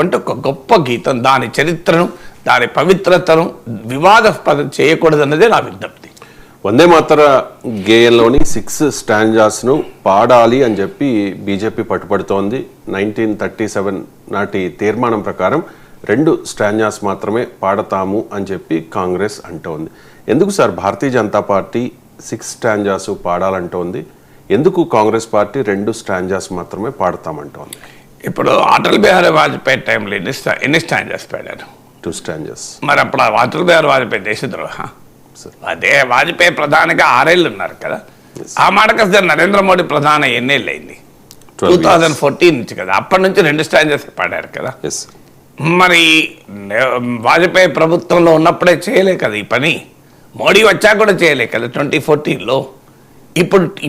అంటే ఒక గొప్ప గీతం, దాని చరిత్రను, దాని పవిత్రతను వివాదాస్పదం చేయకూడదన్నదే నా విజ్ఞప్తి. వందే మాతర గేయంలోని 6 స్టాంజాస్ను పాడాలి అని చెప్పి బీజేపీ పట్టుబడుతోంది. 1937 నాటి తీర్మానం ప్రకారం 2 స్టాంజాస్ మాత్రమే పాడతాము అని చెప్పి కాంగ్రెస్ అంటోంది. ఎందుకు sir Bharatiya Janata party 6 stanzas పాడాలంటోంది? ఎందుకు కాంగ్రెస్ పార్టీ 2 స్టాంజాస్ మాత్రమే పాడతామంటోంది? ఇప్పుడు అటల్ బిహారీ వాజ్పేయి టైంలో ఎన్ని స్టాంజాస్ పాడారు? 2 స్టాంజాస్. మరి అప్పుడు అటల్ బిహారీ వాజ్పేయి దేశద్రోహ? అదే వాజ్పేయి ప్రధానిగా 6 ఏళ్ళు ఉన్నారు కదా. ఆ మాటకు నరేంద్ర మోడీ ప్రధాని ఎన్నేళ్ళు అయింది? 2014 నుంచి కదా. అప్పటి నుంచి 2 స్టాంజాస్ పాడారు కదా. మరి వాజ్పేయి ప్రభుత్వంలో ఉన్నప్పుడే చేయలే కదా ఈ పని, మోడీ వచ్చాక కూడా చేయలే కదా 2014లో.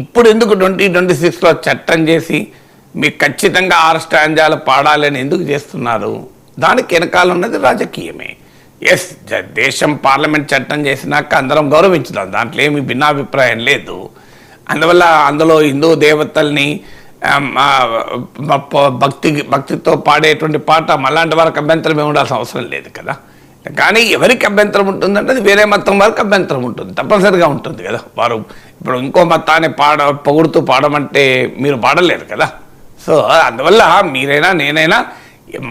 ఇప్పుడు ఎందుకు 2026లో చట్టం చేసి మీకు ఖచ్చితంగా 6 స్టాంజాలు పాడాలని ఎందుకు చేస్తున్నారు? దానికి వెనకాల ఉన్నది రాజకీయమే. ఎస్, దేశం పార్లమెంట్ చట్టం చేసినాక అందరం గౌరవించుదాం, దాంట్లో ఏమి భిన్నాభిప్రాయం లేదు. అందువల్ల అందులో హిందూ దేవతల్ని భక్తితో పాడేటువంటి పాట మళ్ళాంటి వారికి అభ్యంతరం ఏమి ఉండాల్సిన అవసరం లేదు కదా. కానీ ఎవరికి అభ్యంతరం ఉంటుందంటే అది వేరే మతం వారికి అభ్యంతరం ఉంటుంది, తప్పనిసరిగా ఉంటుంది కదా. వారు ఇప్పుడు ఇంకో మతాన్ని పొగుడుతూ పాడమంటే మీరు పాడలేరు కదా. సో అందువల్ల మీరైనా నేనైనా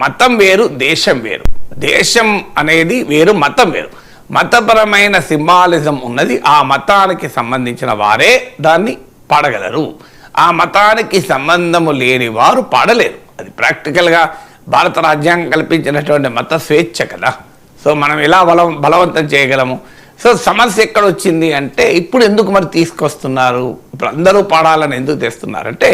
మతం వేరు, దేశం వేరు. దేశం అనేది వేరు, మతం వేరు. మతపరమైన సింబాలిజం ఉన్నది, ఆ మతానికి సంబంధించిన వారే దాన్ని పాడగలరు. ఆ మతానికి సంబంధము లేని వారు పాడలేరు. అది ప్రాక్టికల్గా భారత రాజ్యాంగం కల్పించినటువంటి మత స్వేచ్ఛ కదా. సో మనం ఎలా బలవంతం చేయగలము? సో సమస్య ఎక్కడ వచ్చింది అంటే ఇప్పుడు ఎందుకు మరి తీసుకొస్తున్నారు, ఇప్పుడు అందరూ పాడాలని ఎందుకు తెస్తున్నారంటే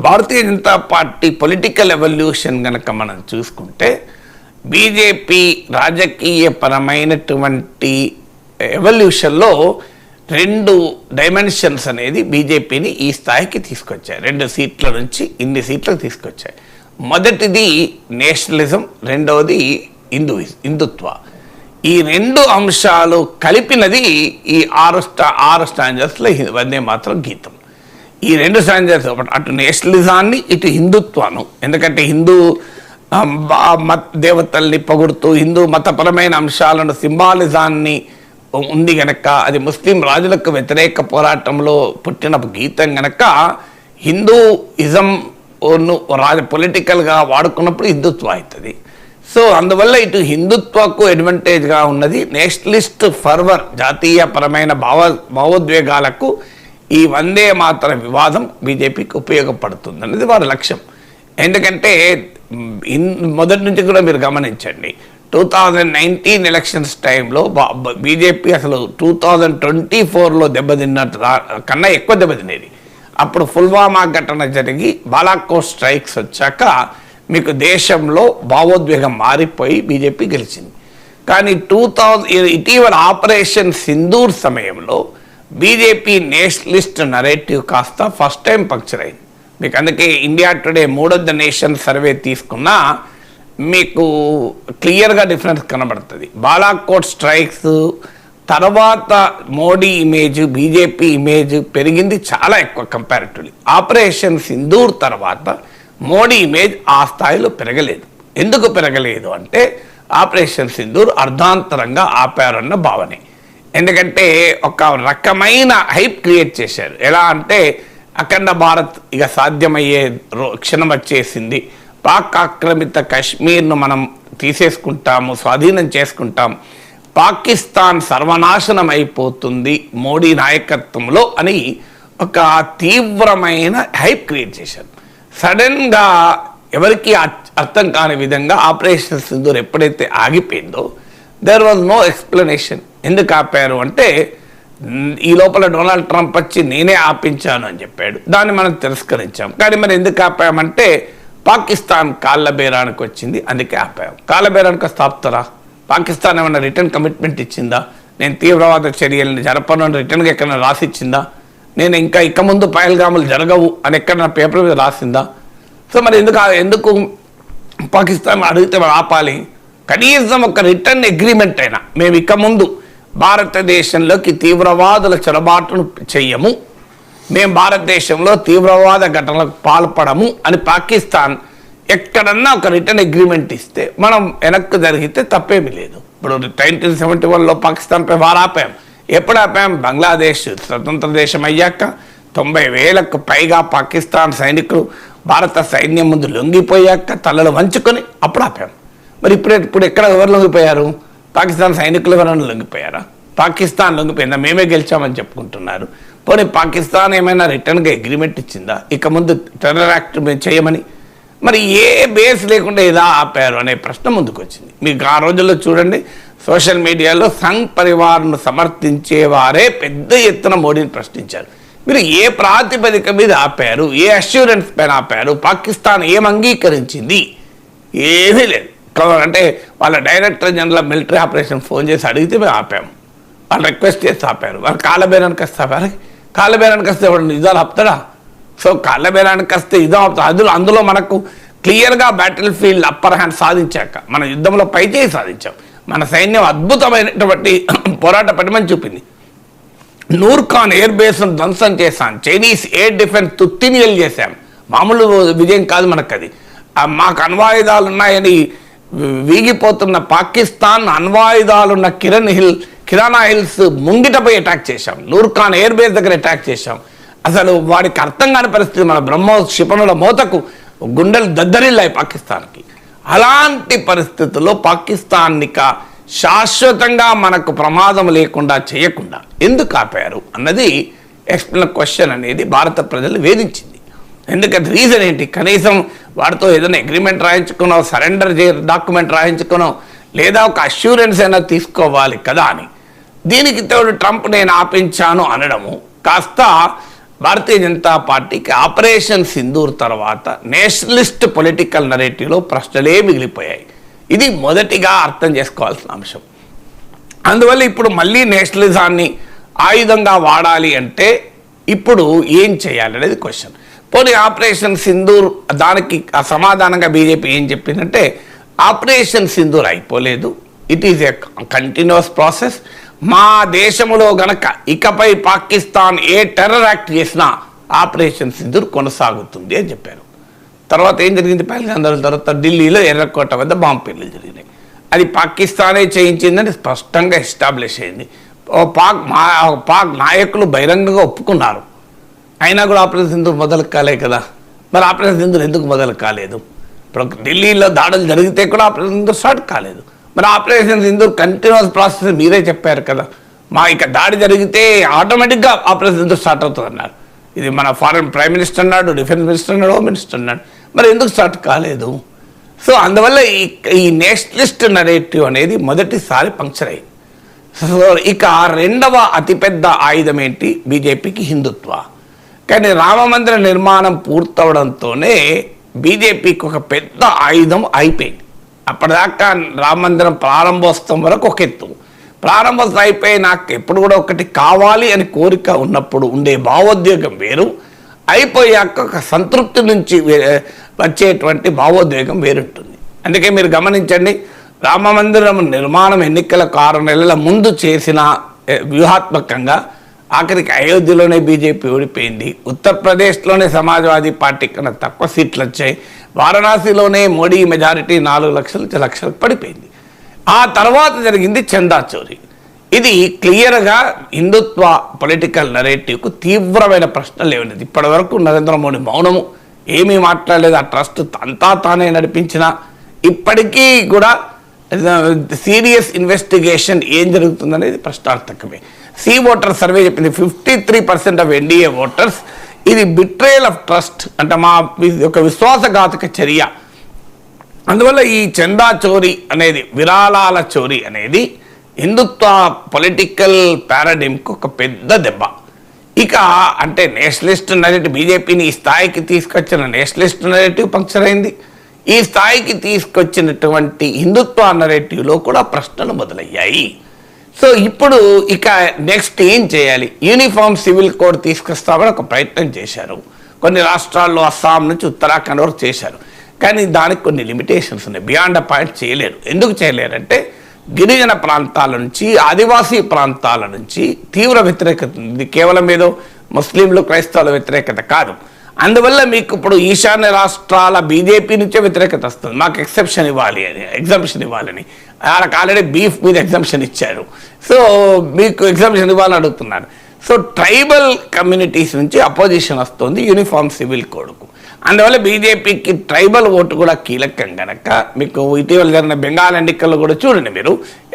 Bharatiya Janata party political evolution కనుక మనం చూసుకుంటే బీజేపీ రాజకీయపరమైనటువంటి ఎవల్యూషన్లో 2 డైమెన్షన్స్ అనేది బీజేపీని ఈ స్థాయికి తీసుకొచ్చాయి. 2 సీట్ల నుంచి ఇన్ని సీట్లకు తీసుకొచ్చాయి. మొదటిది నేషనలిజం, రెండవది హిందుత్వ. ఈ 2 అంశాలు కలిపినది ఈ 6 స్టాంజర్స్లో వందే మాతరం గీతం. ఈ 2 స్టాంజర్స్, అటు నేషనలిజాన్ని ఇటు హిందుత్వాను, ఎందుకంటే హిందూ దేవతల్ని పొగుడుతూ హిందూ మతపరమైన అంశాలను సింబాలిజాన్ని ఉంది గనక, అది ముస్లిం రాజులకు వ్యతిరేక పోరాటంలో పుట్టిన గీతం గనక హిందూయిజం పొలిటికల్గా వాడుకున్నప్పుడు హిందుత్వం అవుతుంది. సో అందువల్ల ఇటు హిందుత్వకు అడ్వాంటేజ్గా ఉన్నది, నేషనలిస్ట్ ఫర్వర్ జాతీయపరమైన భావోద్వేగాలకు ఈ వందే మాతరం వివాదం బీజేపీకి ఉపయోగపడుతుంది అనేది వారి లక్ష్యం. ఎందుకంటే మొదటి నుంచి కూడా మీరు గమనించండి, 2019 ఎలక్షన్స్ టైంలో బీజేపీ అసలు 2024లో దెబ్బతిన్నట్టు కన్నా ఎక్కువ దెబ్బతినేది. అప్పుడు పుల్వామా ఘటన జరిగి బాలాకోట్ స్ట్రైక్స్ వచ్చాక మీకు దేశంలో భావోద్వేగం మారిపోయి బీజేపీ గెలిచింది. కానీ ఇటీవల ఆపరేషన్ సింధూర్ సమయంలో బీజేపీ నేషనలిస్ట్ నరేటివ్ కాస్త ఫస్ట్ టైం పంక్చర్ అయింది. మీకు అందుకే ఇండియా టుడే 3 నేషన్ సర్వే తీసుకున్నా మీకు క్లియర్గా డిఫరెన్స్ కనబడుతుంది. బాలాకోట్ స్ట్రైక్స్ తర్వాత మోడీ ఇమేజ్, బీజేపీ ఇమేజ్ పెరిగింది చాలా ఎక్కువ కంపారిటివ్లీ. ఆపరేషన్ సింధూర్ తర్వాత మోడీ ఇమేజ్ ఆ స్థాయిలో పెరగలేదు. ఎందుకు పెరగలేదు అంటే ఆపరేషన్ సింధూర్ అర్ధాంతరంగా ఆపారన్న భావనే. ఎందుకంటే ఒక రకమైన హైప్ క్రియేట్ చేశారు. ఎలా అంటే అఖండ భారత్ ఇక సాధ్యమయ్యే క్షణం వచ్చేసింది, పాక్ ఆక్రమిత కశ్మీర్ను మనం తీసేసుకుంటాము, స్వాధీనం చేసుకుంటాం, పాకిస్తాన్ సర్వనాశనం అయిపోతుంది మోడీ నాయకత్వంలో అని ఒక తీవ్రమైన హైప్ క్రియేట్ చేశారు. సడన్గా ఎవరికి అర్థం కాని విధంగా ఆపరేషన్ సింధూర్ ఎప్పుడైతే ఆగిపోయిందో దేర్ వాజ్ నో ఎక్స్ప్లెనేషన్. ఎందుకు ఆపారు అంటే ఈ లోపల డొనాల్డ్ ట్రంప్ వచ్చి నేనే ఆపించాను అని చెప్పాడు, దాన్ని మనం తిరస్కరించాం. కానీ మరి ఎందుకు ఆపామంటే పాకిస్తాన్ కాళ్ళ బేరానికి వచ్చింది, అందుకే ఆపాము. కాళ్ళ బేరానికి వస్తే ఆపుతారా? పాకిస్తాన్ ఏమైనా రిటర్న్ కమిట్మెంట్ ఇచ్చిందా? నేను తీవ్రవాద చర్యలను జరపను అని రిటర్న్గా ఎక్కడైనా రాసిచ్చిందా? నేను ఇక ముందు పహల్గాములు జరగవు అని ఎక్కడైనా పేపర్ మీద రాసిందా? సో మరి ఎందుకు పాకిస్తాన్ అడిగితే ఆపాలి? కనీసం ఒక రిటర్న్ అగ్రిమెంట్ అయినా మేము ఇక ముందు భారతదేశంలోకి తీవ్రవాదుల చొరబాటును చెయ్యము, మేము భారతదేశంలో తీవ్రవాద ఘటనలకు పాల్పడము అని పాకిస్తాన్ ఎక్కడన్నా ఒక రిటర్న్ అగ్రిమెంట్ ఇస్తే మనం వెనక్కి జరిగితే తప్పేమీ లేదు. ఇప్పుడు 1971లో పాకిస్తాన్పై వారు ఆపాం. ఎప్పుడు ఆపాం? బంగ్లాదేశ్ స్వతంత్ర దేశం అయ్యాక 90,000కు పైగా పాకిస్తాన్ సైనికులు భారత సైన్యం ముందు లొంగిపోయాక తలలు వంచుకొని అప్పుడు ఆపాం. మరి ఇప్పుడు ఎక్కడ ఎవరు లొంగిపోయారు? పాకిస్తాన్ సైనికులు ఎవరైనా లొంగిపోయారా? పాకిస్తాన్ లొంగిపోయిందా? మేమే గెలిచామని చెప్పుకుంటున్నారు. పోనీ పాకిస్తాన్ ఏమైనా రిటర్న్గా అగ్రిమెంట్ ఇచ్చిందా ఇక ముందు టెర్రర్ యాక్ట్ మేము చేయమని? మరి ఏ బేస్ లేకుండా ఏదా ఆపారు అనే ప్రశ్న ముందుకు వచ్చింది. మీకు ఆ రోజుల్లో చూడండి, సోషల్ మీడియాలో సంఘ్ పరివార్ను సమర్థించేవారే పెద్ద ఎత్తున మోడీని ప్రశ్నించారు. మీరు ఏ ప్రాతిపదిక మీద ఆపారు? ఏ అష్యూరెన్స్ పైన ఆపారు? పాకిస్తాన్ ఏం అంగీకరించింది? ఏమీ లేదు. అంటే వాళ్ళ director general military operation phone చేసి అడిగితే మేము ఆపాము. వాళ్ళు రిక్వెస్ట్ చేసి ఆపారు. వాళ్ళు కాళ్ళబేరానికి వస్తే ఆపారు. కాళ్ళబేరానికి వస్తే వాడు నిజాలు ఆపుతాడా? సో కాళ్ళబేరానికి వస్తే ఇదో ఆపుతా. అందులో మనకు క్లియర్గా బ్యాటిల్ ఫీల్డ్ అప్పర్ హ్యాండ్ సాధించాక మన యుద్ధంలో పైచేయి సాధించాం. మన సైన్యం అద్భుతమైనటువంటి పోరాట పటిమని చూపింది. నూర్ఖాన్ ఎయిర్ బేస్ను ధ్వంసం చేశాం. చైనీస్ ఎయిర్ డిఫెన్స్ తుత్తినియలు చేశాం. మామూలు విజయం కాదు మనకు అది. మాకు అణ్వాయుధాలు ఉన్నాయని వీగిపోతున్న పాకిస్తాన్ అణ్వాయుధాలున్న కిరానా హిల్స్ ముంగిటపై అటాక్ చేశాం. నూర్ఖాన్ ఎయిర్ బేస్ దగ్గర అటాక్ చేశాం. అసలు వాడికి అర్థం కాని పరిస్థితి. మన బ్రహ్మోస్ క్షిపణుల మోతకు గుండెలు దద్దరిల్లాయి పాకిస్తాన్కి. అలాంటి పరిస్థితుల్లో పాకిస్తాన్నిక శాశ్వతంగా మనకు ప్రమాదం లేకుండా చేయకుండా ఎందుకు ఆపారు అన్నది క్వశ్చన్ అనేది భారత ప్రజలు వేధించింది. ఎందుకంటే రీజన్ ఏంటి? కనీసం వాడితో ఏదైనా అగ్రిమెంట్ రాయించుకునో, సరెండర్ డాక్యుమెంట్ రాయించుకునో, లేదా ఒక అష్యూరెన్స్ అయినా తీసుకోవాలి కదా అని. దీనికి తోడు ట్రంప్ నేను ఆపించాను అనడము కాస్త భారతీయ జనతా పార్టీకి ఆపరేషన్ సింధూర్ తర్వాత నేషనలిస్ట్ పొలిటికల్ నరేటివ్లో ప్రశ్నలే మిగిలిపోయాయి. ఇది మొదటిగా అర్థం చేసుకోవాల్సిన అంశం. అందువల్ల ఇప్పుడు మళ్ళీ నేషనలిజాన్ని ఆయుధంగా వాడాలి అంటే ఇప్పుడు ఏం చేయాలి అనేది క్వశ్చన్. పోనీ ఆపరేషన్ సింధూర్ దానికి సమాధానంగా బీజేపీ ఏం చెప్పిందంటే ఆపరేషన్ సింధూర్ అయిపోలేదు, it is a continuous process. మా దేశంలో గనక ఇకపై పాకిస్తాన్ ఏ టెర్రర్ యాక్ట్ చేసినా ఆపరేషన్ సింధూర్ కొనసాగుతుంది అని చెప్పారు. తర్వాత ఏం జరిగింది? పహల్గామ్ తర్వాత ఢిల్లీలో ఎర్రకోట వద్ద బాంబు పేలులు జరిగినాయి. అది పాకిస్తానే చేయించిందని స్పష్టంగా ఎస్టాబ్లిష్ అయింది. పాక్ నాయకులు బహిరంగంగా ఒప్పుకున్నారు. అయినా కూడా ఆపరేషన్ సింధూర్ మొదలు కాలే కదా. మరి ఆపరేషన్ సింధూర్ ఎందుకు మొదలు కాలేదు? ఇప్పుడు ఢిల్లీలో దాడులు జరిగితే కూడా ఆపరేషన్ సింధూర్ స్టార్ట్ కాలేదు. మరి ఆపరేషన్ సింధూర్ కంటిన్యూస్ ప్రాసెస్ మీరే చెప్పారు కదా. ఇక దాడి జరిగితే ఆటోమేటిక్గా ఆపరేషన్ సింధూర్ స్టార్ట్ అవుతుంది అన్నారు. ఇది మన ఫారెన్ ప్రైమ్ మినిస్టర్ అన్నాడు, డిఫెన్స్ మినిస్టర్ అన్నాడు, హోమ్ మినిస్టర్ అన్నాడు. మరి ఎందుకు స్టార్ట్ కాలేదు? సో అందువల్ల ఈ నేషనలిస్ట్ నరేటివ్ అనేది మొదటిసారి పంక్చర్ అయింది. సో ఇక రెండవ అతిపెద్ద ఆయుధం ఏంటి బీజేపీకి? హిందుత్వ. కానీ రామమందిర నిర్మాణం పూర్తవడంతోనే బీజేపీకి ఒక పెద్ద ఆయుధం అయిపోయింది. అప్పటిదాకా రామ మందిరం ప్రారంభోత్సవం వరకు ఒక ఎత్తు, ప్రారంభోత్సవం అయిపోయి నాకు ఎప్పుడు కూడా ఒకటి కావాలి అని కోరిక ఉన్నప్పుడు ఉండే భావోద్వేగం వేరు, అయిపోయాక ఒక సంతృప్తి నుంచి వచ్చేటువంటి భావోద్వేగం వేరుంటుంది. అందుకే మీరు గమనించండి, రామ మందిరం నిర్మాణం ఎన్నికల 6 నెలల ముందు చేసిన వ్యూహాత్మకంగా ఆఖరికి అయోధ్యలోనే బీజేపీ ఓడిపోయింది. ఉత్తరప్రదేశ్లోనే సమాజ్వాదీ పార్టీ కన్నా తక్కువ సీట్లు వచ్చాయి. వారణాసిలోనే మోడీ మెజారిటీ 4 లక్షలకు పడిపోయింది. ఆ తర్వాత జరిగింది చందా చోరీ. ఇది క్లియర్గా హిందుత్వ పొలిటికల్ నరేటివ్కు తీవ్రమైన ప్రశ్నలు లేవలేదు. ఇప్పటి వరకు నరేంద్ర మోడీ మౌనము, ఏమీ మాట్లాడలేదు. ఆ ట్రస్ట్ అంతా తానే నడిపించిన ఇప్పటికీ కూడా సీరియస్ ఇన్వెస్టిగేషన్ ఏం జరుగుతుందనేది ప్రశ్నార్థకమే. సి ఓటర్ సర్వే చెప్పింది 53% ఆఫ్ ఎన్డీఏ ఓటర్స్ ఇది బిట్రేయల్ ఆఫ్ ట్రస్ట్ అంటే మా ఒక విశ్వాసఘాతక చర్య. అందువల్ల ఈ చందా చోరీ అనేది, విరాళాల చోరీ అనేది హిందుత్వ పొలిటికల్ పారాడిమ్కు ఒక పెద్ద దెబ్బ. ఇక అంటే నేషనలిస్ట్ నరేటివ్, బీజేపీని ఈ స్థాయికి తీసుకొచ్చిన నేషనలిస్ట్ నరేటివ్ పంక్చర్ అయింది. ఈ స్థాయికి తీసుకొచ్చినటువంటి హిందుత్వ నరేటివ్లో కూడా ప్రశ్నలు మొదలయ్యాయి. సో ఇప్పుడు ఇక నెక్స్ట్ ఏం చేయాలి? యూనిఫామ్ సివిల్ కోడ్ తీసుకొస్తామని ఒక ప్రయత్నం చేశారు. కొన్ని రాష్ట్రాల్లో అస్సాం నుంచి ఉత్తరాఖండ్ వరకు చేశారు. కానీ దానికి కొన్ని లిమిటేషన్స్ ఉన్నాయి. బియాండ్ అ పాయింట్ చేయలేరు. ఎందుకు చేయలేరంటే గిరిజన ప్రాంతాల నుంచి, ఆదివాసీ ప్రాంతాల నుంచి తీవ్ర వ్యతిరేకత ఉంది. కేవలం ఏదో ముస్లింలు క్రైస్తవుల వ్యతిరేకత కాదు. అందువల్ల మీకు ఇప్పుడు ఈశాన్య రాష్ట్రాల బీజేపీ నుంచే వ్యతిరేకత వస్తుంది, మాకు ఎగ్జంప్షన్ ఇవ్వాలని. వాళ్ళకి ఆల్రెడీ బీఫ్ మీద ఎగ్జంప్షన్ ఇచ్చారు, సో మీకు ఎగ్జంప్షన్ ఇవ్వాలని అడుగుతున్నారు. సో ట్రైబల్ కమ్యూనిటీస్ నుంచి అపోజిషన్ వస్తుంది యూనిఫామ్ సివిల్ కోడ్కు. అందువల్ల బీజేపీకి ట్రైబల్ ఓటు కూడా కీలకం కనుక మీకు ఇటీవల జరిగిన బెంగాల్ ఎన్నికల్లో కూడా చూడండి మీరు,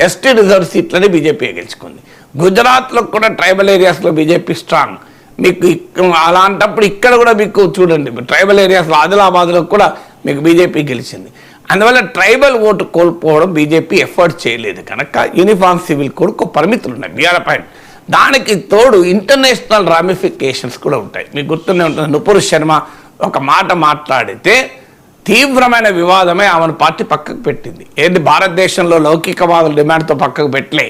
ఎస్టీ రిజర్వ్ సీట్లని బీజేపీ గెలుచుకుంది. గుజరాత్లో కూడా ట్రైబల్ ఏరియాస్లో బీజేపీ స్ట్రాంగ్. మీకు అలాంటప్పుడు ఇక్కడ కూడా మీకు చూడండి ట్రైబల్ ఏరియాస్లో ఆదిలాబాద్లో కూడా మీకు బీజేపీ గెలిచింది. అందువల్ల ట్రైబల్ ఓటు కోల్పోవడం బీజేపీ ఎఫర్ట్ చేయలేదు కనుక యూనిఫామ్ సివిల్ కోడ్కు పరిమితులు ఉన్నాయి, బిఆర్ పాయింట్. దానికి తోడు ఇంటర్నేషనల్ రామిఫికేషన్స్ కూడా ఉంటాయి. మీకు గుర్తునే ఉంటుంది, నుపుర్ శర్మ ఒక మాట మాట్లాడితే తీవ్రమైన వివాదమే ఆమెను పార్టీ పక్కకు పెట్టింది. ఏంటి భారతదేశంలో లౌకికవాదుల డిమాండ్తో పక్కకు పెట్టలే,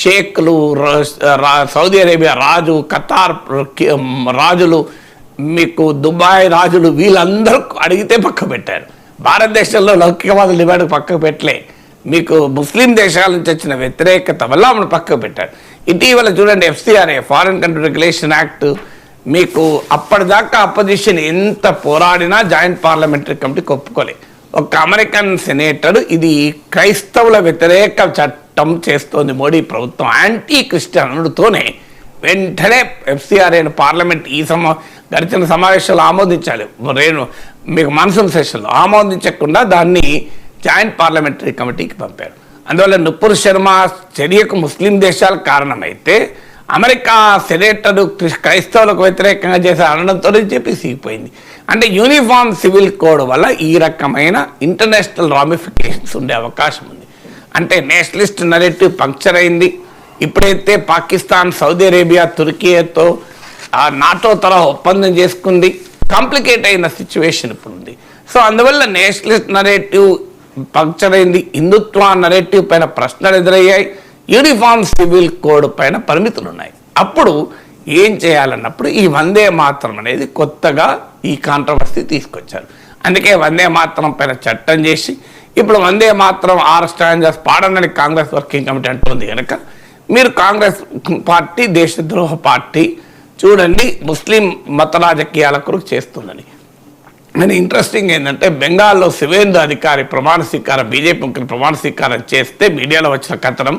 షేక్లు, సౌదీ అరేబియా రాజు, ఖతార్ రాజులు, మీకు దుబాయ్ రాజులు వీళ్ళందరూ అడిగితే పక్కకు పెట్టారు. భారతదేశంలో లౌకికవాదుల డిమాండ్ పక్కకు పెట్టలే, మీకు ముస్లిం దేశాల నుంచి వచ్చిన వ్యతిరేకత వల్ల ఆమెను పక్కకు పెట్టారు. ఇటీవల చూడండి FCRA foreign country regulation act, మీకు అప్పటిదాకా అపోజిషన్ ఎంత పోరాడినా జాయింట్ పార్లమెంటరీ కమిటీకి ఒప్పుకోలే. ఒక అమెరికన్ సెనేటర్ ఇది క్రైస్తవుల వ్యతిరేక చట్టం చేస్తోంది మోడీ ప్రభుత్వం, యాంటీ క్రిస్టియన్ అనుడుతోనే వెంటనే FCRAను పార్లమెంట్ గడిచిన సమావేశాలు ఆమోదించాలి, మీకు మాన్సూన్ సెషన్లో ఆమోదించకుండా దాన్ని జాయింట్ పార్లమెంటరీ కమిటీకి పంపారు. అందువల్ల నుపుర్ శర్మ చర్యకు ముస్లిం దేశాలు కారణమైతే అమెరికా సెనేటరు క్రైస్తవులకు వ్యతిరేకంగా చేసే అనడంతో చెప్పి సిగిపోయింది. అంటే యూనిఫామ్ సివిల్ కోడ్ వల్ల ఈ రకమైన ఇంటర్నేషనల్ రామిఫికేషన్స్ ఉండే అవకాశం ఉంది. అంటే నేషనలిస్ట్ నరేటివ్ పంక్చర్ అయింది. ఇప్పుడైతే పాకిస్తాన్, సౌదీ అరేబియా, తుర్కీతో నాటో తరహా ఒప్పందం చేసుకుంది, కాంప్లికేట్ అయిన సిచ్యువేషన్ ఇప్పుడు ఉంది. సో అందువల్ల నేషనలిస్ట్ నరేటివ్ పంక్చర్ అయింది, హిందుత్వ నరేటివ్ పైన ప్రశ్నలు ఎదురయ్యాయి, యూనిఫామ్ సివిల్ కోడ్ పైన పరిమితులు ఉన్నాయి. అప్పుడు ఏం చేయాలన్నప్పుడు ఈ వందే మాతరం అనేది కొత్తగా ఈ కాంట్రవర్సీ తీసుకొచ్చారు. అందుకే వందే మాతరం పైన చట్టం చేసి ఇప్పుడు వందే మాతరం 6 స్టాంజర్స్ పాడనని కాంగ్రెస్ వర్కింగ్ కమిటీ అంటుంది కనుక మీరు కాంగ్రెస్ పార్టీ దేశద్రోహ పార్టీ చూడండి ముస్లిం మత రాజకీయాల కొరకు చేస్తుందని. కానీ ఇంట్రెస్టింగ్ ఏంటంటే బెంగాల్లో శివేంద్ర అధికారి ప్రమాణ స్వీకారం, బీజేపీ ముఖ్యులు ప్రమాణ స్వీకారం చేస్తే మీడియాలో వచ్చిన కథనం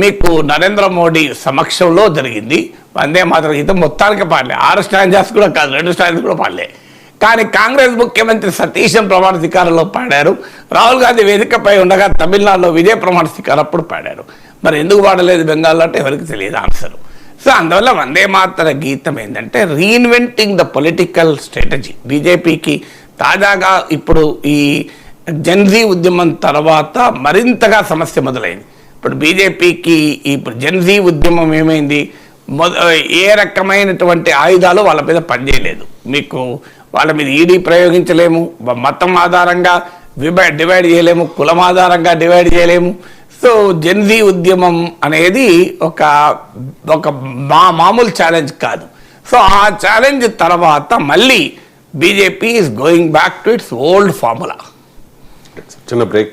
మీకు నరేంద్ర మోడీ సమక్షంలో జరిగింది. వందే మాతరం గీతం మొత్తానికి పాడలే, 6 స్టాంజర్స్ కూడా కాదు, 2 స్టాంజర్స్ కూడా పాడలే. కానీ కాంగ్రెస్ ముఖ్యమంత్రి సతీశన్ ప్రమాణ స్వీకారంలో పాడారు, రాహుల్ గాంధీ వేదికపై ఉండగా తమిళనాడులో విజయ్ ప్రమాణ స్వీకారం అప్పుడు పాడారు. మరి ఎందుకు పాడలేదు బెంగాల్లో అంటే ఎవరికి తెలియదు ఆన్సర్. సో అందువల్ల వందే మాతర గీతం ఏంటంటే రీఇన్వెంటింగ్ ద పొలిటికల్ స్ట్రాటజీ. బీజేపీకి తాజాగా ఇప్పుడు ఈ జెన్జీ ఉద్యమం తర్వాత మరింతగా సమస్య మొదలైంది. ఇప్పుడు బీజేపీకి ఇప్పుడు జెన్జీ ఉద్యమం ఏమైంది, ఏ రకమైనటువంటి ఆయుధాలు వాళ్ళ మీద పనిచేయలేదు. మీకు వాళ్ళ మీద ఈడీ ప్రయోగించలేము, మతం ఆధారంగా డివైడ్ చేయలేము, కులం ఆధారంగా డివైడ్ చేయలేము. సో జెన్జీ ఉద్యమం అనేది ఒక మామూలు ఛాలెంజ్ కాదు. సో ఆ ఛాలెంజ్ తర్వాత మళ్ళీ BJP is going back to it's old formula. చిన్న బ్రేక్